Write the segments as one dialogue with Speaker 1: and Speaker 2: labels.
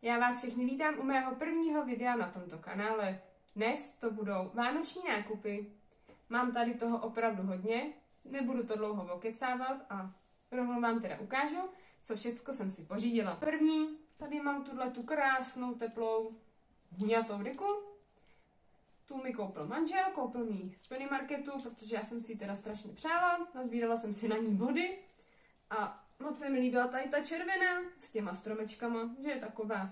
Speaker 1: Já vás všechny vítám u mého prvního videa na tomto kanále. Dnes to budou vánoční nákupy. Mám tady toho opravdu hodně, nebudu to dlouho okecávat a rovnou vám teda ukážu, co všechno jsem si pořídila. První, tady mám tu krásnou teplou hňatou deku. Tu mi koupil manžel, koupil mi ji v Penny Marketu, protože já jsem si ji teda strašně přála, nazbírala jsem si na ní body a moc se mi líbila tady ta červená s těma stromečkama, že je taková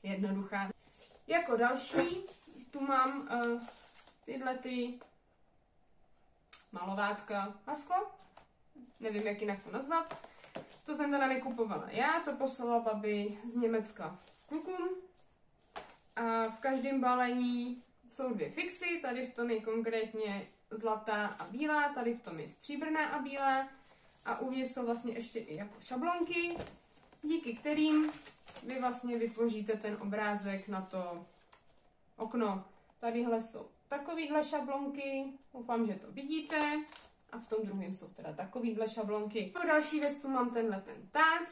Speaker 1: jednoduchá. Jako další tu mám tyhle malovátka na sklo, nevím, jak jinak to nazvat. To jsem teda nekupovala já, to poslala babi z Německa klukům. A v každém balení jsou dvě fixy, tady v tom je konkrétně zlatá a bílá, tady v tom je stříbrná a bílá. A uvnitř jsou vlastně ještě i jako šablonky, díky kterým vy vlastně vytvoříte ten obrázek na to okno. Tadyhle jsou takovýhle šablonky, doufám, že to vidíte. A v tom druhém jsou teda takovýhle šablonky. Pro další věc tu mám ten tác.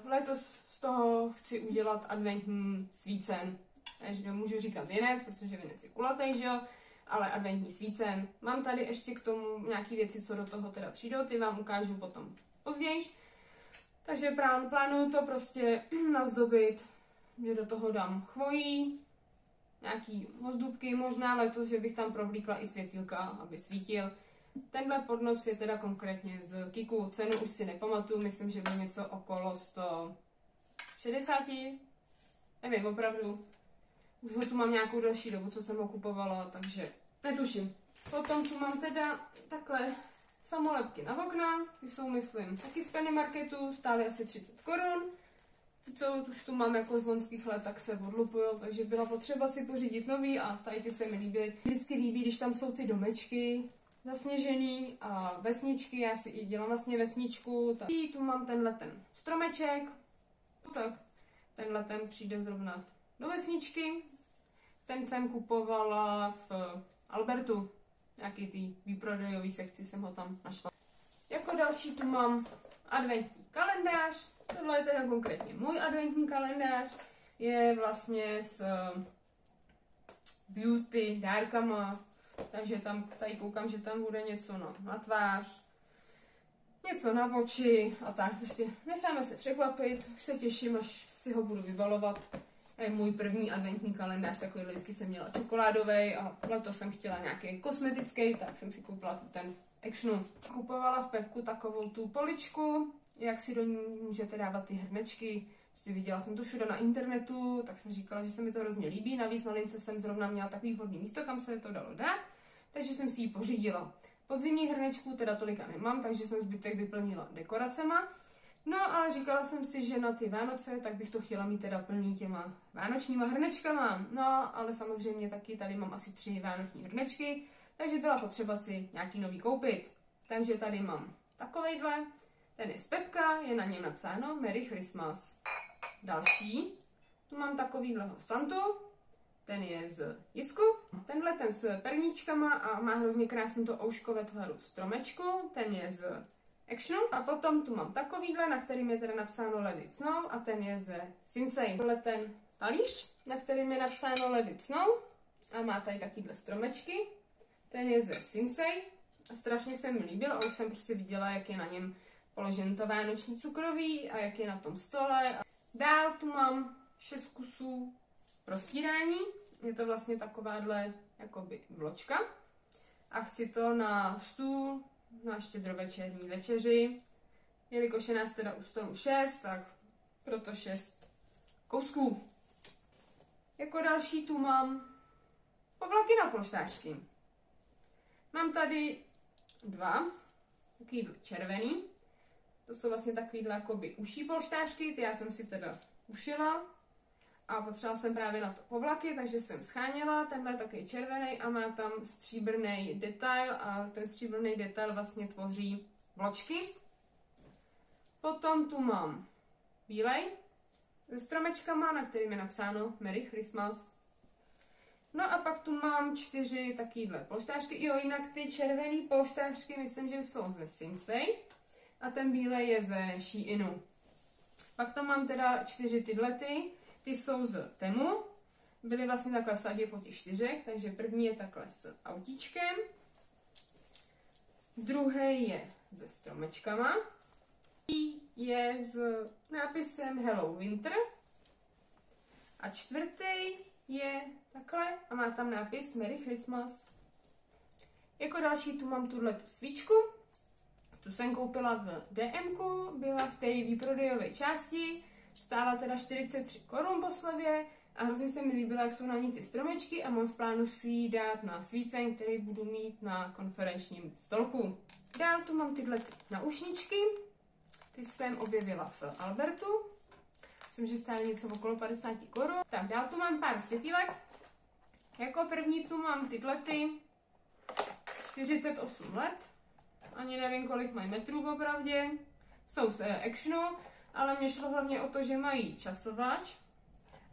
Speaker 1: Letos z toho chci udělat adventní svícen. Takže můžu říkat věnec, protože věnec je kulatý, že jo? Ale adventní svícen. Mám tady ještě k tomu nějaké věci, co do toho teda přijdou, ty vám ukážu potom později. Takže plánuju to prostě nazdobit, že do toho dám chvojí, nějaký ozdůbky, možná letos, že bych tam provlíkla i světýlka, aby svítil. Tenhle podnos je teda konkrétně z Kiku, cenu už si nepamatuju, myslím, že byl něco okolo 160, nevím opravdu. Už ho tu mám nějakou další dobu, co jsem ho kupovala, takže netuším. Potom tu mám teda takhle samolepky na okna, ty jsou, myslím, taky z Penny Marketu, stály asi 30 korun. Ty, co už tu mám jako z loňských let, tak se odlupujou, takže byla potřeba si pořídit nový a tady ty se mi líbí. Vždycky líbí, když tam jsou ty domečky zasněžený a vesničky, já si i dělám vlastně vesničku. Tak. Tu mám tenhle ten stromeček, tak tenhle ten přijde zrovna do vesničky. Ten jsem kupovala v Albertu, nějaký ty výprodejový sekci jsem ho tam našla. Jako další tu mám adventní kalendář, tohle je teda konkrétně můj adventní kalendář, je vlastně s beauty dárkama, takže tam tady koukám, že tam bude něco na tvář, něco na oči a tak, prostě necháme se překvapit, už se těším, až si ho budu vybalovat. Je můj první adventní kalendář, takový vždycky jsem měla čokoládový a letos jsem chtěla nějaký kosmetický, tak jsem si koupila ten Actionu. Kupovala v Pepku takovou tu poličku, jak si do ní můžete dávat ty hrnečky. Prostě viděla jsem to všude na internetu, tak jsem říkala, že se mi to hrozně líbí. Navíc na lince jsem zrovna měla takový vhodný místo, kam se to dalo dát, takže jsem si ji pořídila. Podzimních hrnečků teda tolika nemám, takže jsem zbytek vyplnila dekoracema. No ale říkala jsem si, že na ty Vánoce, tak bych to chtěla mít teda plný těma vánočníma hrnečkama. No ale samozřejmě taky tady mám asi 3 vánoční hrnečky, takže byla potřeba si nějaký nový koupit. Takže tady mám takovejhle, ten je z Pepka, je na něm napsáno Merry Christmas. Další, tu mám takovýhleho Santu, ten je z Jisku. Tenhle ten s perníčkama a má hrozně krásný to ouško ve tvaru stromečku, ten je z Actionu. A potom tu mám takovýhle, na kterým je teda napsáno Let It Snow a ten je ze Sinsay. Tohle ten talíř, na kterým je napsáno Let It Snow a má tady takovýhle stromečky, ten je ze Sinsay a strašně se mi líbil a už jsem prostě viděla, jak je na něm položen to vánoční cukroví a jak je na tom stole. Dál tu mám 6 kusů pro stírání, je to vlastně takováhle jakoby vločka a chci to na stůl na štědrovečerní večeři, jelikož je nás teda u stolu 6, tak proto 6 kousků. Jako další tu mám povlaky na polštářky. Mám tady 2, takový červený, to jsou vlastně takovýhle jakoby uší polštářky, ty já jsem si teda ušila a potřebovala jsem právě na to povlaky, takže jsem scháněla, tenhle je takový červený a má tam stříbrný detail a ten stříbrný detail vlastně tvoří vločky. Potom tu mám bílej se stromečkama, na kterým je napsáno Merry Christmas. No a pak tu mám 4 takovýhle polštářky, jo, jinak ty červený polštářky myslím, že jsou ze Sinsay a ten bílej je ze Sheinu. Pak tam mám teda 4 tyhlety, ty jsou z Temu. Byly vlastně takhle v sadě po těch 4, takže první je takhle s autíčkem. Druhý je se stromečkama. Je s nápisem Hello Winter. A čtvrtý je takhle a má tam nápis Merry Christmas. Jako další tu mám tuhle svíčku. Tu jsem koupila v DMku, byla v té výprodejové části. Stála teda 43 korun po slevě a hrozně se mi líbila, jak jsou na ní ty stromečky a mám v plánu si ji dát na svícen, který budu mít na konferenčním stolku. Dál tu mám tyhle naušničky. Ty jsem objevila v Albertu. Myslím, že stály něco okolo 50 korun. Tak dál tu mám pár světílek. Jako první tu mám tyhle 48 let. Ani nevím, kolik mají metrů popravdě. Jsou z Actionu, ale mě šlo hlavně o to, že mají časovač.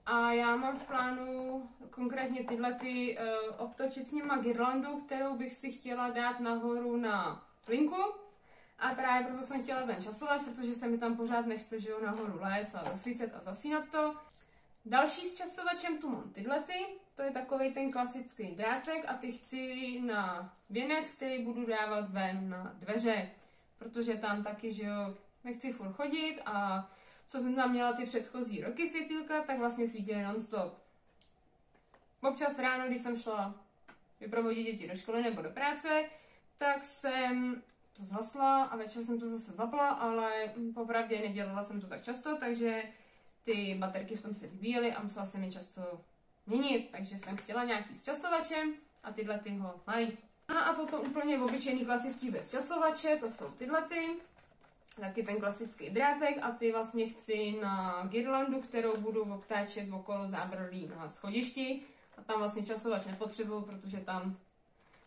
Speaker 1: A já mám v plánu konkrétně tyhle obtočit s nima girlandu, kterou bych si chtěla dát nahoru na linku. A právě proto jsem chtěla ten časovač, protože se mi tam pořád nechce, že jo, nahoru lézt a rozsvícet a zasínat to. Další s časovačem tu mám tyhlety, to je takovej ten klasický drátek a ty chci na věnec, který budu dávat ven na dveře, protože tam taky, že jo, nechci furt chodit a co jsem tam měla ty předchozí roky světýlka, tak vlastně svítily non-stop. Občas ráno, když jsem šla vyprovodit děti do školy nebo do práce, tak jsem to zhasla a večer jsem to zase zapla, ale popravdě nedělala jsem to tak často, takže ty baterky v tom se vybíjely a musela jsem je často měnit, takže jsem chtěla nějaký s časovačem a tyhle ty ho mají. No a potom úplně obyčejný klasický bez časovače, to jsou tyhle ty, taky ten klasický drátek a ty vlastně chci na girlandu, kterou budu obtáčet okolo zábradlí na schodišti a tam vlastně časovač nepotřebuju, protože tam,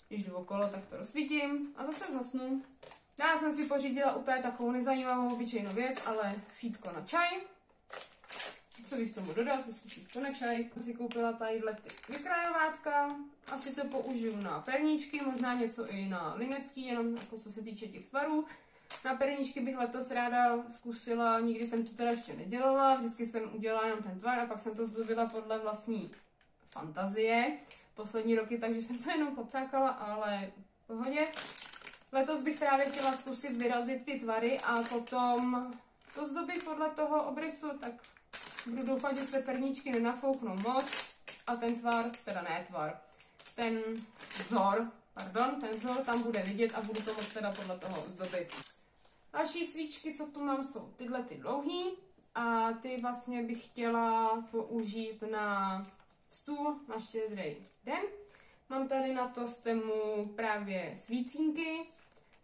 Speaker 1: když jdu okolo, tak to rozsvítím a zase zhasnu. Já jsem si pořídila úplně takovou nezajímavou obyčejnou věc, ale sítko na čaj. Co bych tomu dodat, myslím sítko na čaj. Jsem si koupila tadyhle ty vykrajovátka. Asi to použiju na perníčky, možná něco i na linecký, jenom jako co se týče těch tvarů. Na perníčky bych letos ráda zkusila, nikdy jsem to teda ještě nedělala, vždycky jsem udělala jenom ten tvar a pak jsem to zdobila podle vlastní fantazie. Poslední roky, takže jsem to jenom podcákala, ale v pohodě. Letos bych právě chtěla zkusit vyrazit ty tvary a potom to zdobit podle toho obrysu, tak budu doufat, že se perníčky nenafouknou moc a ten tvar, teda ne tvar, ten vzor tam bude vidět a budu to moc teda podle toho zdobit. Další svíčky, co tu mám, jsou tyhle ty dlouhý a ty vlastně bych chtěla použít na stůl na Štědrý den. Mám tady na to z Temu právě svícínky.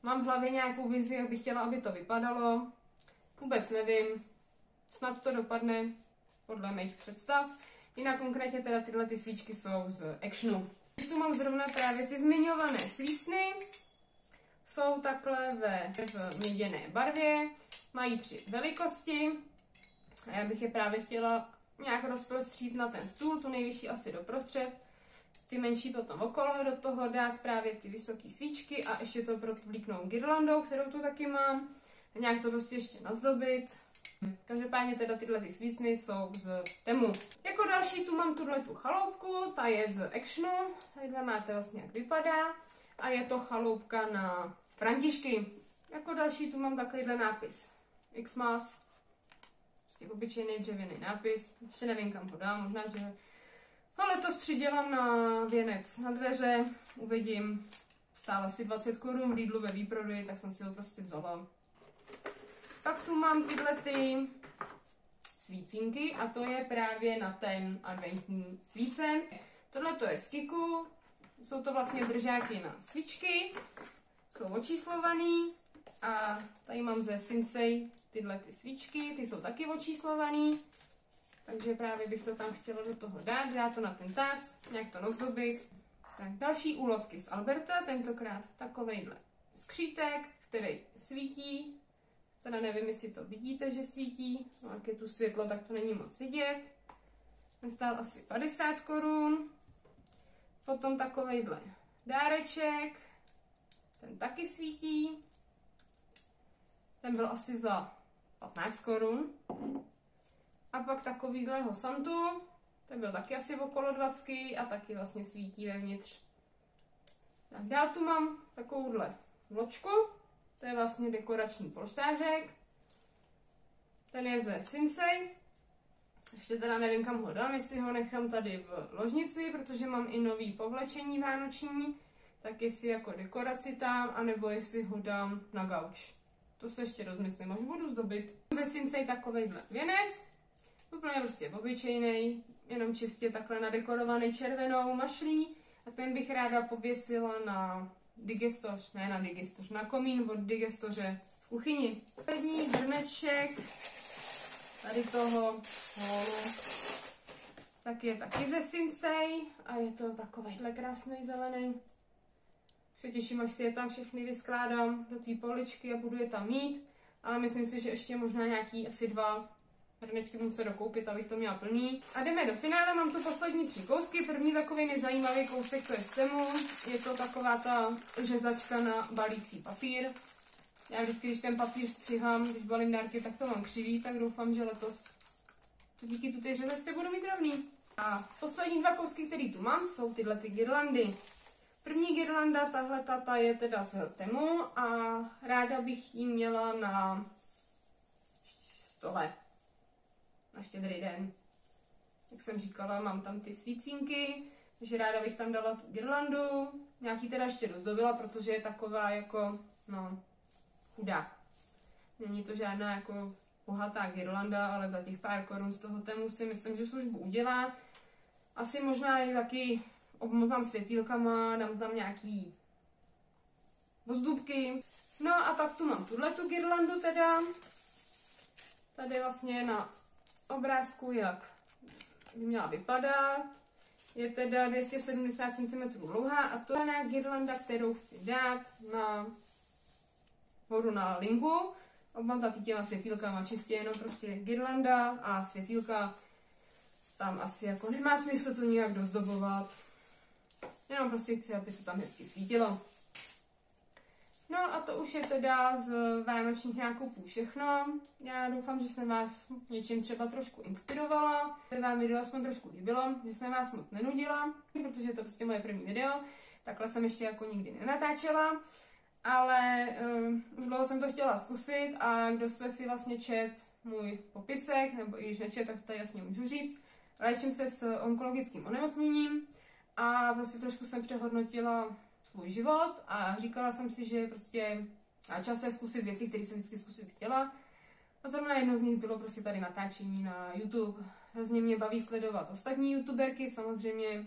Speaker 1: Mám v hlavě nějakou vizi, jak bych chtěla, aby to vypadalo. Vůbec nevím, snad to dopadne podle mých představ. Jinak konkrétně teda tyhle ty svíčky jsou z Actionu. Tu mám zrovna právě ty zmiňované svícny. Jsou takhle v měděné barvě, mají 3 velikosti a já bych je právě chtěla nějak rozprostřít na ten stůl, tu nejvyšší asi doprostřed, ty menší potom okolo, do toho dát právě ty vysoké svíčky a ještě to protvlíknout girlandou, kterou tu taky mám a nějak to prostě ještě nazdobit. Každopádně teda tyhle ty svícny jsou z Temu. Jako další tu mám tu chaloupku, ta je z Actionu, tady máte vlastně jak vypadá a je to chaloupka na Františky. Jako další tu mám takovýhle nápis Xmas, prostě obyčejný dřevěný nápis, ještě nevím kam ho dám, možná, že ale to přidělám na věnec na dveře, uvidím, stále asi 20 korun v Lidlu ve výprodeji, tak jsem si ho prostě vzala. Pak tu mám tyhle ty svícínky a to je právě na ten adventní svícen. Tohle to je z Kiku, jsou to vlastně držáky na svíčky, jsou očíslovaný a tady mám ze Sinsei tyhle ty svíčky, ty jsou taky očíslovaný, takže právě bych to tam chtěla do toho dát to na ten tác, nějak to nazdobit. Tak další úlovky z Alberta, tentokrát takovejhle skřítek, který svítí, teda nevím, jestli to vidíte, že svítí, no, jak je tu světlo, tak to není moc vidět. Ten stál asi 50 korun. Potom takovejhle dáreček, ten taky svítí. Ten byl asi za 15 korun. A pak takovýhleho Santu, ten byl taky asi okolo 20 a taky vlastně svítí vevnitř. Tak dál tu mám takovouhle vločku, to je vlastně dekorační polštářek. Ten je ze Sinsay. Ještě teda nevím, kam ho dám, jestli ho nechám tady v ložnici, protože mám i nový povlečení vánoční, tak jestli jako dekoraci tam, anebo jestli ho dám na gauč. To se ještě rozmyslím, až budu zdobit. Ze Sinsay takovejhle věnec, úplně prostě obyčejnej, jenom čistě takhle nadekorovaný červenou mašlí a ten bych ráda pověsila na digestoř, ne na digestoř, na komín od digestoře v kuchyni. První hrneček tady toho hólu, tak je taky ze Sinsay a je to takovejhle krásný zelený. Se těším, až si je tam všechny vyskládám do té poličky a budu je tam mít, ale myslím si, že ještě možná nějaký asi 2 hrnečky musím dokoupit, abych to měla plný. A jdeme do finále, mám tu poslední 3 kousky. První takový nezajímavý kousek, to je z Temu. Je to taková ta řezačka na balící papír. Já vždycky, když ten papír střihám, když balím dárky, tak to mám křivý, tak doufám, že letos to díky tu té řezačce budu mít rovný. A poslední 2 kousky, které tu mám, jsou tyhle ty girlandy. První girlanda, tahle tata je teda z Temu a ráda bych ji měla na stole. Na Štědrý den. Jak jsem říkala, mám tam ty svícínky, takže ráda bych tam dala tu girlandu. Nějaký teda ještě dozdobila, protože je taková jako, no, chudá. Není to žádná jako bohatá girlanda, ale za těch pár korun z toho Temu si myslím, že službu udělá. Asi možná i taky obmotám světýlkama, dám tam nějaký ozdůbky. No a pak tu mám tuhletu girlandu teda. Tady vlastně na obrázku, jak by měla vypadat. Je teda 270 cm dlouhá a to je girlanda, kterou chci dát na horu na linku. Obmotat těma světýlkama, čistě jenom prostě girlanda a světýlka. Tam asi jako nemá smysl to nějak dozdobovat. Jenom prostě chci, aby se tam hezky svítilo. No a to už je teda z vánočních nákupů všechno. Já doufám, že jsem vás něčím třeba trošku inspirovala. Se vám video aspoň trošku líbilo, že jsem vás moc nenudila, protože je to prostě moje první video. Takhle jsem ještě jako nikdy nenatáčela. Ale už dlouho jsem to chtěla zkusit a kdo jste si vlastně čet můj popisek, nebo i když nečet, tak to tady jasně můžu říct. Léčím se s onkologickým onemocněním a prostě trošku jsem přehodnotila svůj život a říkala jsem si, že prostě na čase zkusit věci, které jsem vždycky zkusit chtěla. A zrovna jednou z nich bylo prostě tady natáčení na YouTube. Hrozně mě baví sledovat ostatní youtuberky, samozřejmě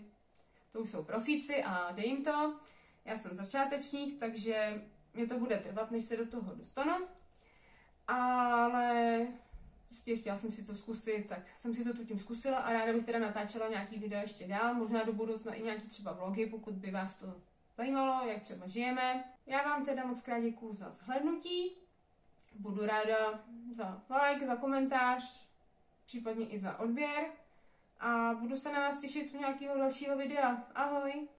Speaker 1: to už jsou profíci a dej jim to. Já jsem začátečník, takže mě to bude trvat, než se do toho dostanu. Ale prostě chtěla jsem si to zkusit, tak jsem si to tu tím zkusila a ráda bych teda natáčela nějaký videa ještě dál, možná do budoucna i nějaký třeba vlogy, pokud by vás to zajímalo, jak třeba žijeme. Já vám teda moc krát děkuju za shlédnutí, budu ráda za like, za komentář, případně i za odběr a budu se na vás těšit u nějakého dalšího videa. Ahoj!